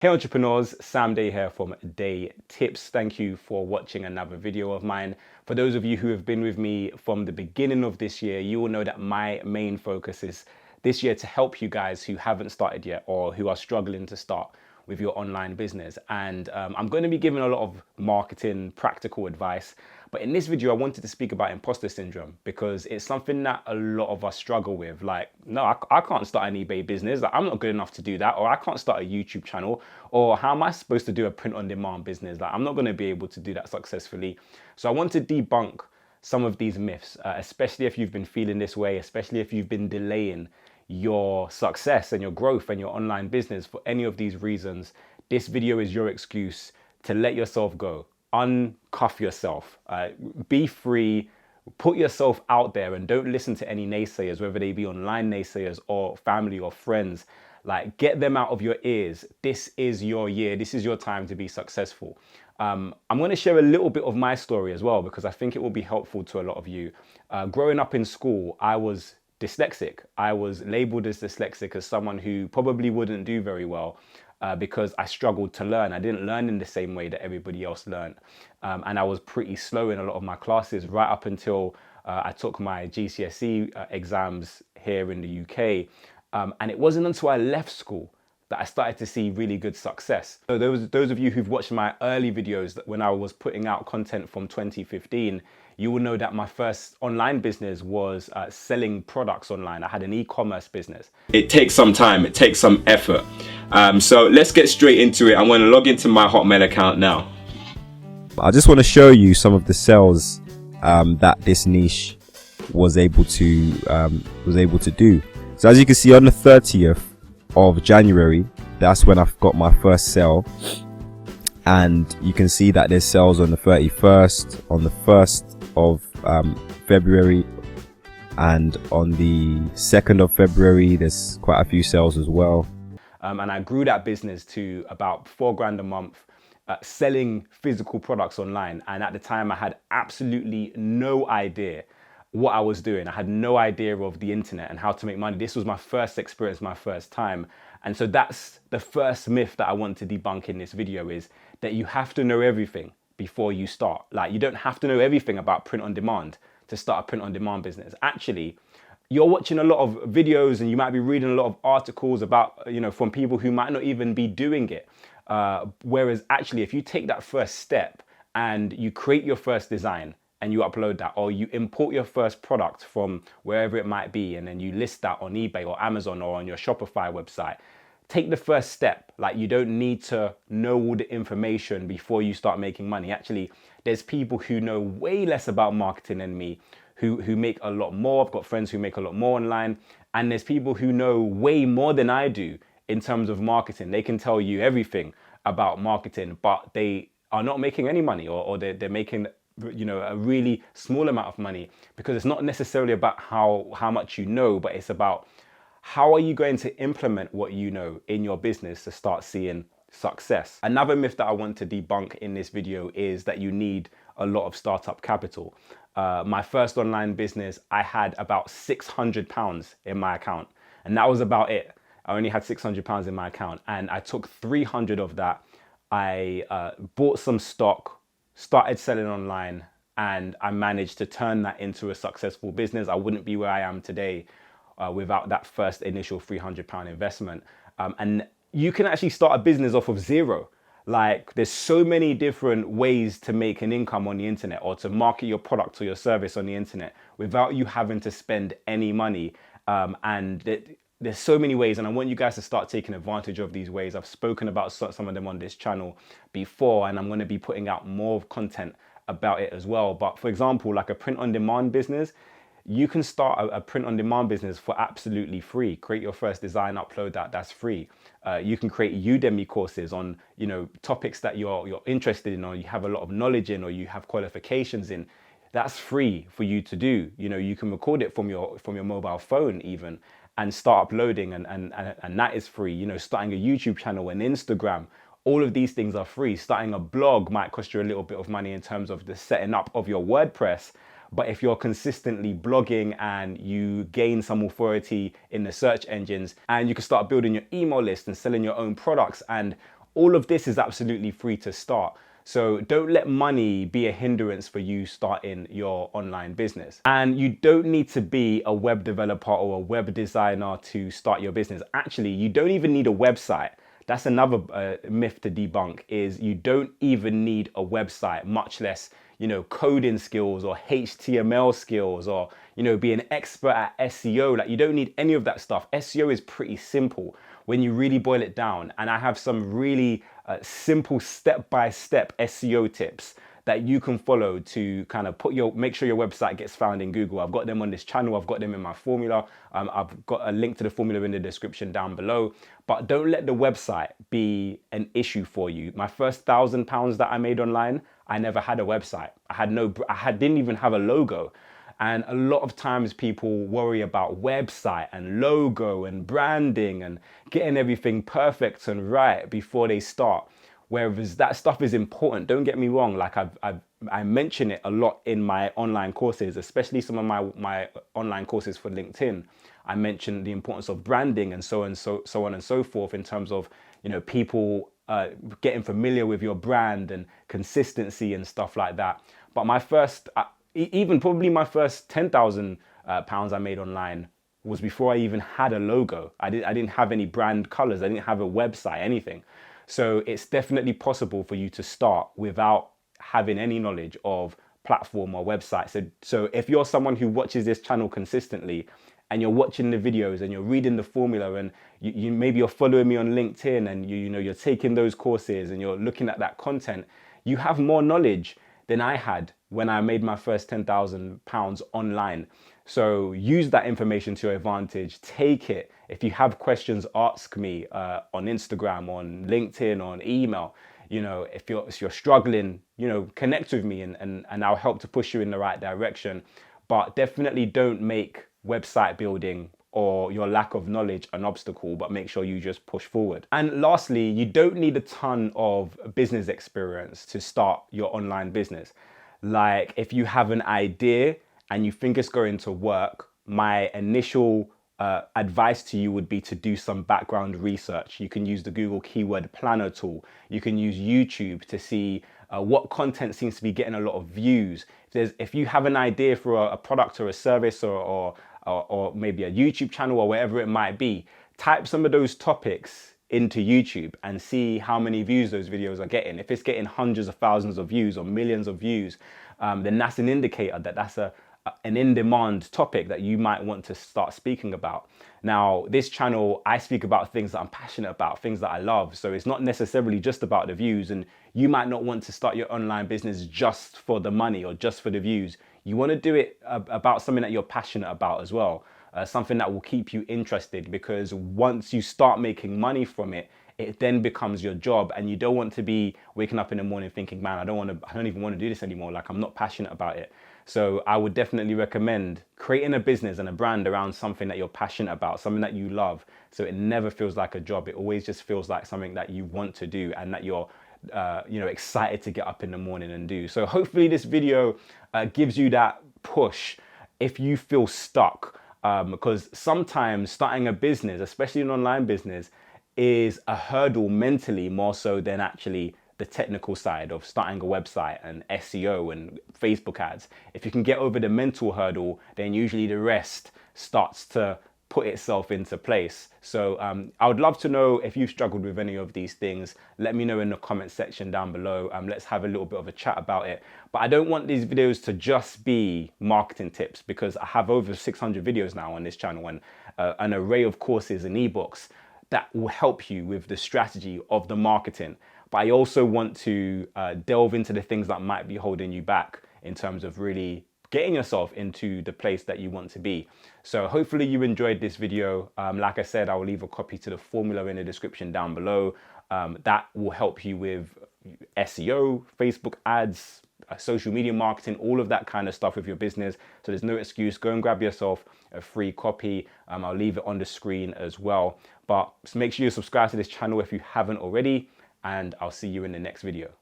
Hey entrepreneurs, Sam Day here from DeyTips. Thank you for watching another video of mine. For those of you who have been with me from the beginning of this year, you will know that my main focus is this year to help you guys who haven't started yet or who are struggling to start with your online business. And I'm going to be giving a lot of marketing practical advice. But in this video, I wanted to speak about imposter syndrome because it's something that a lot of us struggle with. Like, no, I can't start an eBay business. Like, I'm not good enough to do that. Or I can't start a YouTube channel. Or how am I supposed to do a print on demand business? Like, I'm not going to be able to do that successfully. So I want to debunk some of these myths, especially if you've been feeling this way, especially if you've been delaying your success and your growth and your online business for any of these reasons. This video is your excuse to let yourself go, uncuff yourself, be free, put yourself out there, and don't listen to any naysayers, whether they be online naysayers or family or friends. Like, get them out of your ears. This is your year. This is your time to be successful. I'm going to share a little bit of my story as well, because I think it will be helpful to a lot of you. Growing up in school, I was dyslexic. I was labeled as dyslexic as someone who probably wouldn't do very well because I struggled to learn. I didn't learn in the same way that everybody else learned. And I was pretty slow in a lot of my classes right up until I took my GCSE exams here in the UK. And it wasn't until I left school that I started to see really good success. So those of you who've watched my early videos that when I was putting out content from 2015, you will know that my first online business was selling products online. I had an e-commerce business. It takes some time, it takes some effort. So let's get straight into it. I'm going to log into my Hotmail account now. I just want to show you some of the sales that this niche was able to do. So as you can see, on the 30th of January, that's when I've got my first sale, and you can see that there's sales on the 31st, on the 1st of February, and on the 2nd of February there's quite a few sales as well. And I grew that business to about $4,000 a month, selling physical products online. And at the time I had absolutely no idea what I was doing. I had no idea of the internet and how to make money. This was my first experience, my first time. And so that's the first myth that I want to debunk in this video, is that you have to know everything before you start. Like, you don't have to know everything about print on demand to start a print on demand business. Actually, you're watching a lot of videos and you might be reading a lot of articles about, from people who might not even be doing it. Whereas actually, if you take that first step and you create your first design, and you upload that, or you import your first product from wherever it might be, and then you list that on eBay or Amazon or on your Shopify website. Take the first step. Like, you don't need to know all the information before you start making money. Actually, there's people who know way less about marketing than me, who make a lot more. I've got friends who make a lot more online, and there's people who know way more than I do in terms of marketing. They can tell you everything about marketing, but they are not making any money, or they're making a really small amount of money, because it's not necessarily about how much you know, but it's about how are you going to implement what you know in your business to start seeing success. Another myth that I want to debunk in this video is that you need a lot of startup capital. My first online business, I had about £600 in my account, and that was about it. I only had £600 in my account, and I took 300 of that. I bought some stock, started selling online, and I managed to turn that into a successful business. I wouldn't be where I am today without that first initial £300 investment. And you can actually start a business off of zero. Like, there's so many different ways to make an income on the internet, or to market your product or your service on the internet without you having to spend any money. There's so many ways, and I want you guys to start taking advantage of these ways. I've spoken about some of them on this channel before, and I'm going to be putting out more content about it as well. But for example, like a print on demand business, you can start a print on demand business for absolutely free. Create your first design, upload that's free. You can create Udemy courses on topics that you're interested in, or you have a lot of knowledge in, or you have qualifications in. That's free for you to do. You can record it from your mobile phone even, and start uploading, and that is free. Starting a YouTube channel and Instagram, all of these things are free. Starting a blog might cost you a little bit of money in terms of the setting up of your WordPress, But if you're consistently blogging and you gain some authority in the search engines, and you can start building your email list and selling your own products, and All of this is absolutely free to start. So don't let money be a hindrance for you starting your online business. And you don't need to be a web developer or a web designer to start your business. Actually, you don't even need a website. That's another myth to debunk, is you don't even need a website, much less, coding skills or HTML skills or, be an expert at SEO. Like, you don't need any of that stuff. SEO is pretty simple when you really boil it down. And I have some really simple step-by-step SEO tips that you can follow to kind of make sure your website gets found in Google. I've got them on this channel. I've got them in my formula. I've got a link to the formula in the description down below. But don't let the website be an issue for you. My first £1,000 that I made online, I never had a website. Didn't even have a logo. And a lot of times people worry about website and logo and branding and getting everything perfect and right before they start. Whereas that stuff is important. Don't get me wrong. Like I mention it a lot in my online courses, especially some of my online courses for LinkedIn. I mention the importance of branding and so on and so forth in terms of, people getting familiar with your brand and consistency and stuff like that. But my first, probably my first £10,000 I made online was before I even had a logo. I didn't have any brand colors. I didn't have a website, anything. So it's definitely possible for you to start without having any knowledge of platform or website. So if you're someone who watches this channel consistently and you're watching the videos and you're reading the formula and maybe you're following me on LinkedIn and you're taking those courses and you're looking at that content, you have more knowledge than I had when I made my first £10,000 online. So use that information to your advantage. Take it. If you have questions, ask me on Instagram, on LinkedIn, on email. If you're struggling, connect with me and I'll help to push you in the right direction. But definitely don't make website building or your lack of knowledge an obstacle, but make sure you just push forward. And lastly, you don't need a ton of business experience to start your online business. Like, if you have an idea and you think it's going to work, my initial advice to you would be to do some background research. You can use the Google Keyword Planner tool. You can use YouTube to see what content seems to be getting a lot of views. If you have an idea for a product or a service or maybe a YouTube channel or wherever it might be, type some of those topics into YouTube and see how many views those videos are getting. If it's getting hundreds of thousands of views or millions of views, then that's an indicator that that's an in-demand topic that you might want to start speaking about. Now, this channel, I speak about things that I'm passionate about, things that I love. So it's not necessarily just about the views, and you might not want to start your online business just for the money or just for the views. You want to do it about something that you're passionate about as well. Something that will keep you interested, because once you start making money from it, it then becomes your job, and you don't want to be waking up in the morning thinking, man, I don't even want to do this anymore. Like, I'm not passionate about it. So I would definitely recommend creating a business and a brand around something that you're passionate about, something that you love. So it never feels like a job. It always just feels like something that you want to do and that you're excited to get up in the morning and do. So hopefully this video gives you that push if you feel stuck, because sometimes starting a business, especially an online business, is a hurdle mentally more so than actually the technical side of starting a website and SEO and Facebook ads. If you can get over the mental hurdle, then usually the rest starts to put itself into place. So I would love to know if you've struggled with any of these things. Let me know in the comment section down below. Let's have a little bit of a chat about it. But I don't want these videos to just be marketing tips, because I have over 600 videos now on this channel and an array of courses and ebooks that will help you with the strategy of the marketing. But I also want to delve into the things that might be holding you back in terms of really getting yourself into the place that you want to be. So hopefully you enjoyed this video. Like I said, I will leave a copy to the formula in the description down below. That will help you with SEO, Facebook ads, social media marketing, all of that kind of stuff with your business. So there's no excuse. Go and grab yourself a free copy. I'll leave it on the screen as well. But make sure you subscribe to this channel if you haven't already, and I'll see you in the next video.